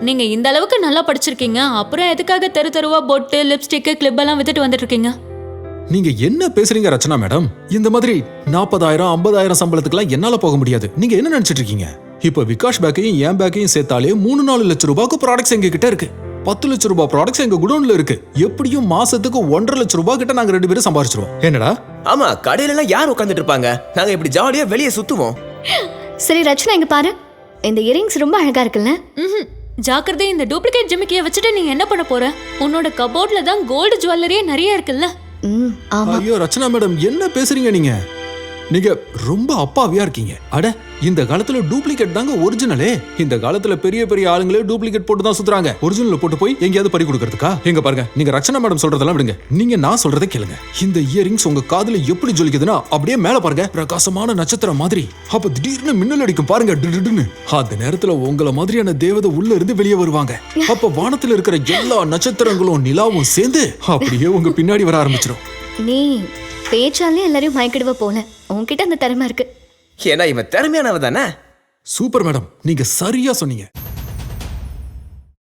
நீங்க இந்த அளவுக்கு நல்லா படிச்சிருக்கீங்க, அப்புறம் எதுக்காக தெரு தெருவா பொட்டு, லிப்ஸ்டிக், கிளிப் எல்லாம் வித்துட்டு வந்துட்டு இருக்கீங்க? நீங்க என்ன பேசுறீங்க ரச்சனா மேடம்? இந்த மாதிரி 40,000 50,000 சம்பளத்துக்குலாம் என்னால போக முடியாது. நீங்க என்ன நினைச்சிட்டு இருக்கீங்க? இப்ப விகாஷ் பேக்கையும் என் பேக்கையும் சேர்த்தாலே 3-4 லட்சம் ரூபாய்க்கு ப்ராடக்ட்ஸ் எங்க கிட்ட இருக்கு. 10 லட்சம் ரூபாய் ப்ராடக்ட்ஸ் எங்க குடோன்ல இருக்கு. எப்படியும் மாசத்துக்கு 1.5 லட்சம் ரூபாய் கிட்ட நாங்க 2 பேரும் சம்பாரிச்சிருவோம். என்னடா? ஆமா, கடையில எல்லாம் யார் உட்காந்துட்டு இருப்பாங்க? நாங்க இப்படி ஜாலியா வெளியே சுத்துவோம். சரி ரச்சனா, இங்க பாரு, இந்த இயரிங்ஸ் ரொம்ப அழகா இருக்குல்ல? ஜாக்கிரதை, இந்த டூப்ளிகேட் ஜிமிக்கிய வச்சுட்டு நீ என்ன பண்ண போற? உன்னோட கபோர்ட்ல தான் கோல்டு ஜுவல்லரியே நிறைய இருக்குல்ல. ஆமா. ஐயோ ரச்சனா மேடம், என்ன பேசுறீங்க நீங்க? நீங்க ரொம்ப அப்பாவியா இருக்கீங்க. அட, இந்த காலத்துல டூப்ளிகேட் தாங்க ஒரிஜினலே. இந்த காலத்துல பெரிய பெரிய ஆளுங்களே டூப்ளிகேட் போட்டு தான் சுத்துறாங்க. ஒரிஜினல் போட்டு போய் எங்கயாவது பறி கொடுக்கறதுக்கா? எங்க பாருங்க, நீங்க ரச்சனா மேடம் சொல்றதெல்லாம் விடுங்க. நீங்க நான் சொல்றதை கேளுங்க. இந்த இயரிங்ஸ் உங்க காதுல எப்படி ஜொலிக்குதுன்னா அப்படியே மேல பாருங்க, பிரகாசமான நட்சத்திரம் மாதிரி. அப்ப திடீர்னு மின்னல் அடிக்கும் பாருங்க, டிடுன்னு. அந்த நேரத்துல உங்கள மாதிரியான தேவதை உள்ள இருந்து வெளியே வருவாங்க. அப்ப வானத்துல இருக்கிற எல்லா நட்சத்திரங்களும் நிலாவும் சேர்ந்து அப்படியே உங்க பின்னாடி வர ஆரம்பிச்சிடும். நீ பேச்சாலே எல்லாரையும் மயக்கிடுவ போல. உன்கிட்ட அந்த திறமை இருக்கு. ஏன்னா இவன் திறமையானவ தானே. சூப்பர் மேடம், நீங்க சரியா சொன்னீங்க.